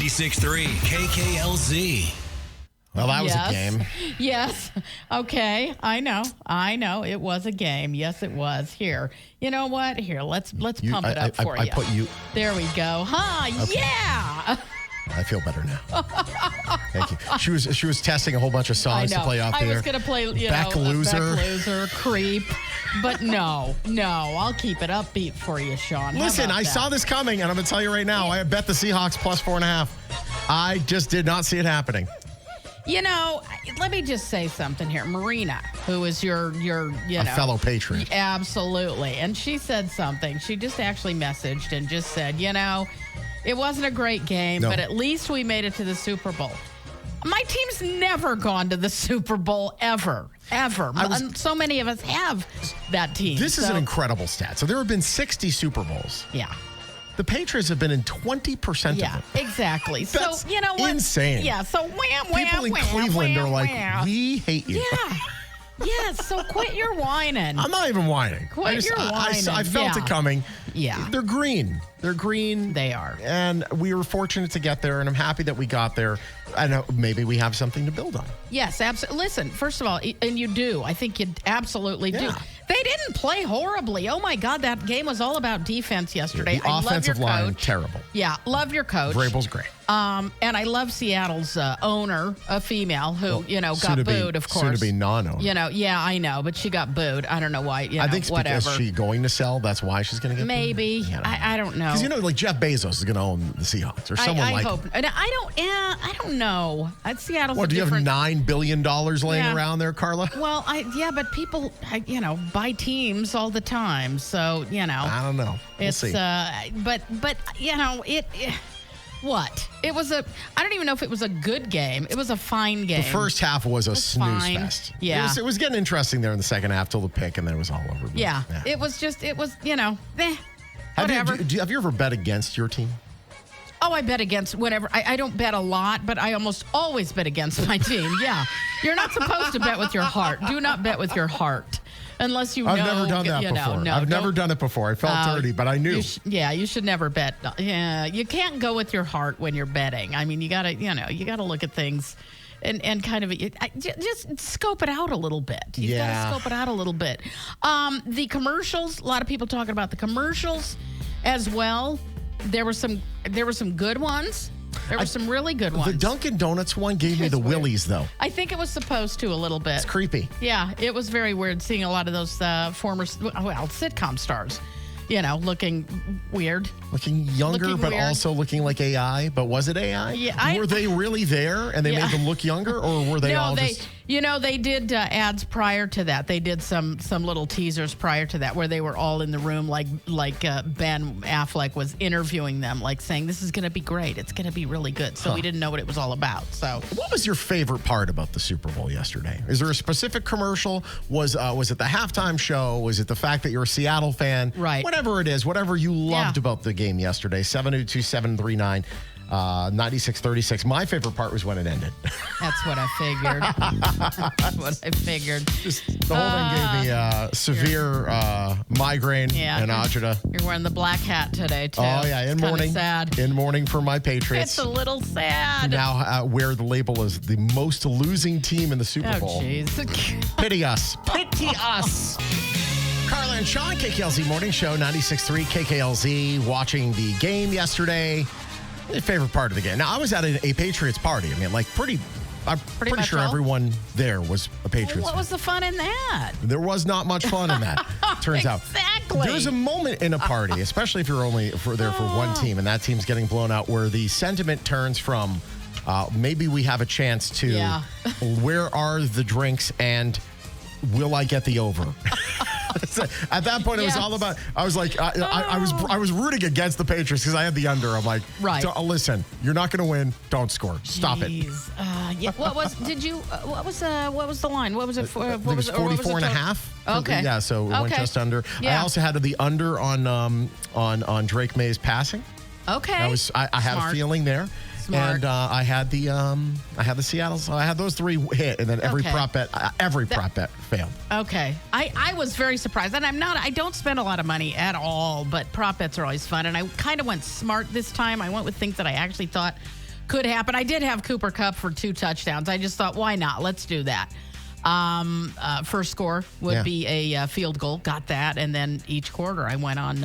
96.3 KKLZ. Well, that was a game. Yes. Okay. I know. It was a game. Yes, it was. Here. You know what? Here, let's pump it up for you. I put you. There we go. Okay. Yeah. I feel better now. Thank you. She was testing a whole bunch of songs to play off there. I was going to play, Beck Loser, Creep. But no, I'll keep it upbeat for you, Shawn. Listen, I saw this coming, and I'm going to tell you right now, I bet the Seahawks plus 4.5. I just did not see it happening. You know, let me just say something here. Marina, who is your fellow Patriot. Absolutely. And she said something. She just actually messaged and just said, it wasn't a great game, but at least we made it to the Super Bowl. My team's never gone to the Super Bowl, ever. So many of us have that team. This is an incredible stat. So there have been 60 Super Bowls. Yeah. The Patriots have been in 20% of them. Yeah, exactly. That's so, you know what? Insane. Yeah, so people in Cleveland are like, we hate you. Yeah. Yes, so quit your whining. I'm not even whining. Quit your whining. I felt it coming. Yeah. They're green. They are. And we were fortunate to get there, and I'm happy that we got there. And maybe we have something to build on. Yes, absolutely. Listen, first of all, and you do. I think you absolutely do. They didn't play horribly. Oh, my God, that game was all about defense yesterday. The offensive line, terrible. Yeah, love your coach. Vrabel's great. And I love Seattle's owner, a female who, got booed, of course. Soon to be non-owner. Yeah, I know, but she got booed. I don't know why. I think it's whatever. because she's going to sell. That's why she's going to get maybe. booed. I don't know. Because like Jeff Bezos is going to own the Seahawks or someone I hope. And I don't know. Seattle's do you have $9 billion laying around there, Carla? Well, but people, buy teams all the time. So, I don't know. We'll see. But what? It was I don't even know if it was a good game. It was a fine game. The first half was a snooze fest. Yeah. It was getting interesting there in the second half till the pick, and then it was all over. Yeah. It was, whatever. Have you ever bet against your team? Oh, I bet against whatever. I don't bet a lot, but I almost always bet against my team. Yeah. You're not supposed to bet with your heart. Do not bet with your heart. Unless I've never done that before. I've never done it before. I felt dirty, but I knew. You should never bet. Yeah, you can't go with your heart when you're betting. I mean, you gotta look at things and kind of just scope it out a little bit. You gotta scope it out a little bit. The commercials. A lot of people talking about the commercials as well. There were some good ones. There were some really good ones. The Dunkin' Donuts one gave me the willies, though. I think it was supposed to a little bit. It's creepy. Yeah, it was very weird seeing a lot of those former sitcom stars, looking weird. Looking younger, but also looking like AI. But was it AI? Yeah, were they really there and they made them look younger, or were they just... they did ads prior to that. They did some little teasers prior to that where they were all in the room, like Ben Affleck was interviewing them, like saying, this is going to be great. It's going to be really good. So we didn't know what it was all about. So what was your favorite part about the Super Bowl yesterday? Is there a specific commercial? Was it the halftime show? Was it the fact that you're a Seattle fan? Right. Whatever it is, whatever you loved about the game yesterday. 702-739. 96-36. My favorite part was when it ended. That's what I figured. Just the whole thing gave me severe migraine and agita. You're wearing the black hat today, too. Oh, yeah. In mourning. Sad. In mourning for my Patriots. It's a little sad. Now wear the label as the most losing team in the Super Bowl. Oh, jeez. Pity us. Pity us. Carla and Shawn, KKLZ Morning Show, 96.3 KKLZ, watching the game yesterday. Favorite part of the game. Now, I was at a Patriots party. I mean, I'm pretty sure everyone there was a Patriots What was the fun in that? There was not much fun in that, turns out. Exactly. There's a moment in a party, especially if you're only there for one team, and that team's getting blown out, where the sentiment turns from maybe we have a chance to where are the drinks and will I get the over? At that point, it was all about. I was like, I was rooting against the Patriots because I had the under. I'm like, listen, you're not going to win. Don't score. Stop it. What was the line? What was it for? It was 44 and a half. Okay. Yeah, so it went just under. Yeah. I also had the under on Drake May's passing. Okay. I had a feeling there. Smart. And I had the Seattle. So I had those three hit, and then every prop bet failed. Okay, I was very surprised, and I don't spend a lot of money at all, but prop bets are always fun, and I kind of went smart this time. I went with things that I actually thought could happen. I did have Cooper Kupp for 2 touchdowns. I just thought, why not? Let's do that. First score would be a field goal. Got that. And then each quarter I went on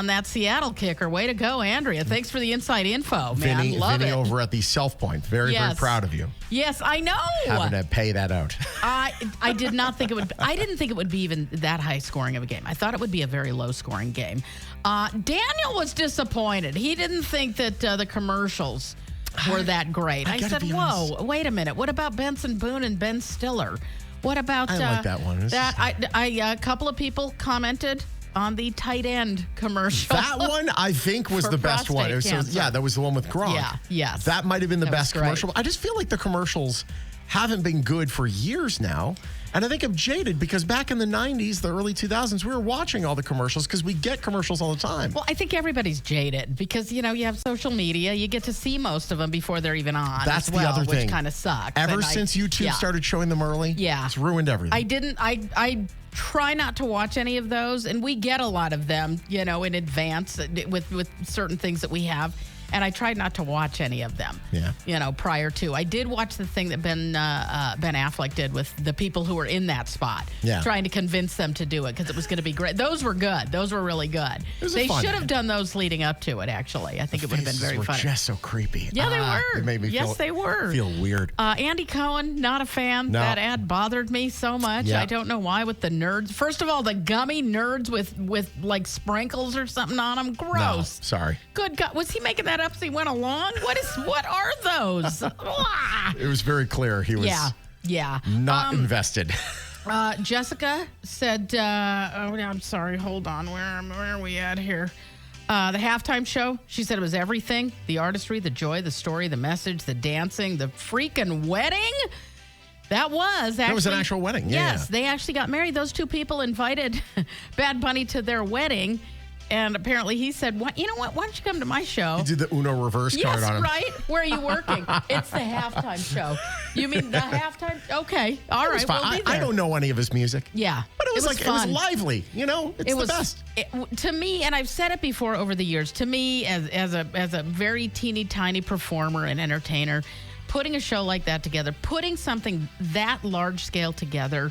that Seattle kicker. Way to go, Andrea. Thanks for the inside info, man. Vinny over at the Self Point. Very proud of you. Yes, I know. Having to pay that out. I did not think it would. I didn't think it would be even that high scoring of a game. I thought it would be a very low scoring game. Daniel was disappointed. He didn't think that the commercials were that great. I said, whoa, wait a minute. What about Benson Boone and Ben Stiller? What about I like that one. A couple of people commented on the tight end commercial. That one, I think, was the best one. That was the one with Gronk. Yeah, yes. That might have been the best commercial. I just feel like the commercials haven't been good for years now. And I think I'm jaded because back in the 90s, the early 2000s, we were watching all the commercials because we get commercials all the time. Well, I think everybody's jaded because, you have social media. You get to see most of them before they're even on. That's the other thing. Which kind of sucks. Ever since YouTube started showing them early, it's ruined everything. I try not to watch any of those, and we get a lot of them, in advance with certain things that we have. And I tried not to watch any of them, prior to. I did watch the thing that Ben Affleck did with the people who were in that spot, trying to convince them to do it because it was going to be great. Those were good. Those were really good. They should have done those leading up to it, actually. I think it would have been very funny. They were just so creepy. Yeah, they were. It made me feel weird. Andy Cohen, not a fan. No. That ad bothered me so much. Yeah. I don't know why with the nerds. First of all, the gummy nerds with like sprinkles or something on them. Gross. No, sorry. Good God. Was he making that up as he went along? What are those? It was very clear he was not invested. Jessica said, I'm sorry, hold on. Where are we at here? The halftime show, she said it was everything. The artistry, the joy, the story, the message, the dancing, the freaking wedding. That was an actual wedding. Yes, they actually got married. Those 2 people invited Bad Bunny to their wedding. And apparently he said, you know what? Why don't you come to my show? He did the Uno reverse card on him. Yes, right. Where are you working? It's the halftime show. You mean the halftime? Okay. All right. We'll be there. I don't know any of his music. Yeah. But it was lively. It's the best. To me, and I've said it before over the years, to me, as a very teeny tiny performer and entertainer, putting a show like that together, putting something that large scale together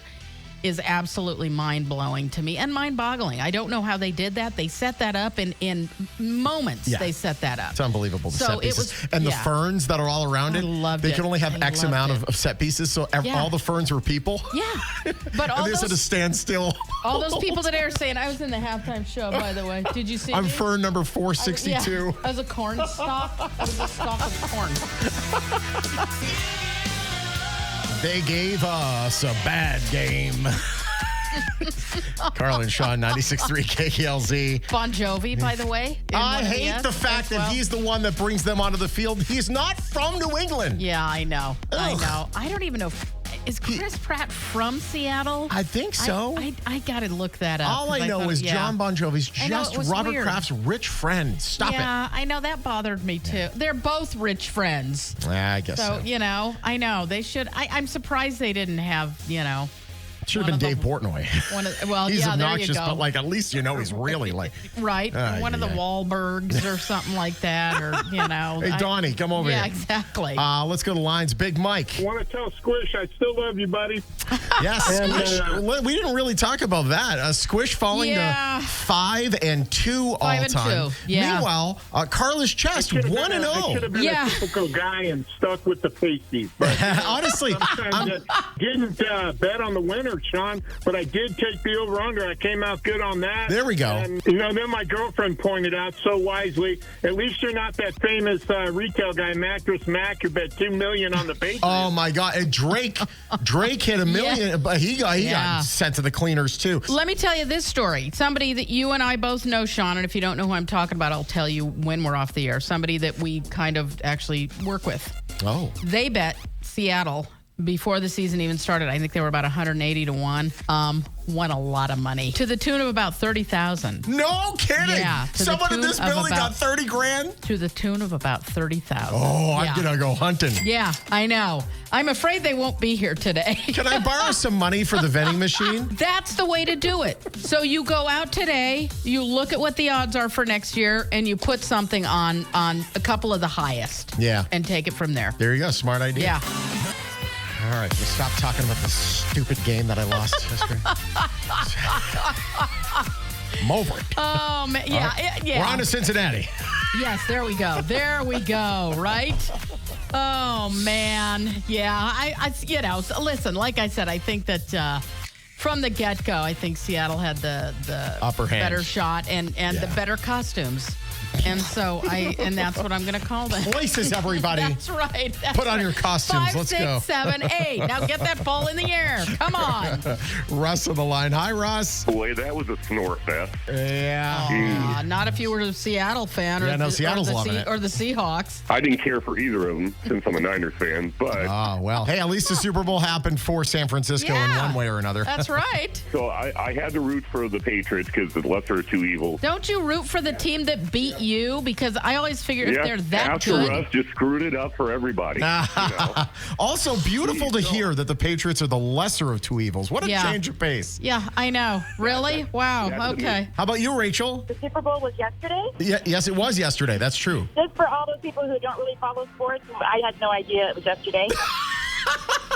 is absolutely mind-blowing to me and mind-boggling. I don't know how they did that. They set that up in moments. Yeah. They set that up. It's unbelievable, the set pieces. And the ferns that are all around it. They can only have X amount of set pieces, so all the ferns were people. Yeah. But all those at a standstill. All those people that are saying, I was in the halftime show, by the way. Did you see I'm me? fern number 462. I was a corn stalk. I was a stalk of corn. They gave us a bad game. Carla and Shawn, 96.3 KKLZ. Bon Jovi, by the way. I hate the fact that he's the one that brings them onto the field. He's not from New England. Yeah, I know. I don't even know. Is Chris Pratt from Seattle? I think so. I got to look that up. All I know is John Bon Jovi's just Robert Kraft's rich friend. Stop it. Yeah, I know. That bothered me, too. They're both rich friends. I guess so. So, I know. They should. I'm surprised they didn't have, It should have been Dave Portnoy. He's obnoxious, but at least he's really right. One of the Wahlbergs or something like that, or Hey, Donnie, come over here. Yeah, exactly. Let's go to lines. Big Mike. I want to tell Squish I still love you, buddy. Yes, Squish. We didn't really talk about that. Squish falling to 5-2 all time. Yeah. Meanwhile, Carla's chest 1-0. I should have been a typical guy and stuck with the pasties. But honestly, I didn't bet on the winner, Shawn, but I did take the over-under. I came out good on that. There we go. And, then my girlfriend pointed out so wisely, at least you're not that famous retail guy, Mattress Mac, who bet $2 million on the Patriots. Oh, my God. And Drake hit $1 million, but he got sent to the cleaners, too. Let me tell you this story. Somebody that you and I both know, Shawn, and if you don't know who I'm talking about, I'll tell you when we're off the air. Somebody that we kind of actually work with. Oh. They bet Seattle before the season even started. I think they were about 180 to 1. Won a lot of money to the tune of about 30,000. No kidding. Yeah, Someone in this building got 30 grand? To the tune of about 30,000. Oh, I'm going to go hunting. Yeah, I know. I'm afraid they won't be here today. Can I borrow some money for the vending machine? That's the way to do it. So you go out today, you look at what the odds are for next year, and you put something on a couple of the highest. Yeah. And take it from there. There you go. Smart idea. Yeah. All right, let's stop talking about this stupid game that I lost yesterday. I'm over it. Yeah. We're on to Cincinnati. Yes, there we go. There we go, right? Oh, man. Yeah, I listen, like I said, I think that from the get-go, I think Seattle had the upper hand, better shot and the better costumes. And so that's what I'm going to call them. Places, everybody. That's right. Put on your costumes. 5, Let's 6, go. 7, 8. Now get that ball in the air. Come on. Russ on the line. Hi, Russ. Boy, that was a snore fest. Yeah. Not if you were a Seattle fan. Seattle's loving it. Or the Seahawks. I didn't care for either of them since I'm a Niners fan, but... Oh, well. Hey, at least the Super Bowl happened for San Francisco in one way or another. That's right. So I had to root for the Patriots because the lesser of two evils. Don't you root for the team that beat you? Because I always figure if they're that after good. Russ just screwed it up for everybody. Also, beautiful to hear that the Patriots are the lesser of two evils. What a change of pace. Yeah, I know. Really? Wow. Okay. How about you, Rachel? The Super Bowl was yesterday? Yes, it was yesterday. That's true. Just for all those people who don't really follow sports, I had no idea it was yesterday.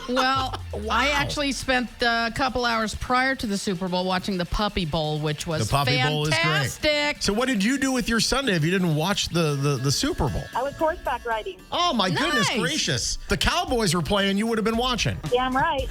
Well, I actually spent a couple hours prior to the Super Bowl watching the Puppy Bowl, which was fantastic. Bowl is great. So what did you do with your Sunday if you didn't watch the Super Bowl? I was horseback riding. Oh, my goodness gracious. The Cowboys were playing. You would have been watching. Damn right.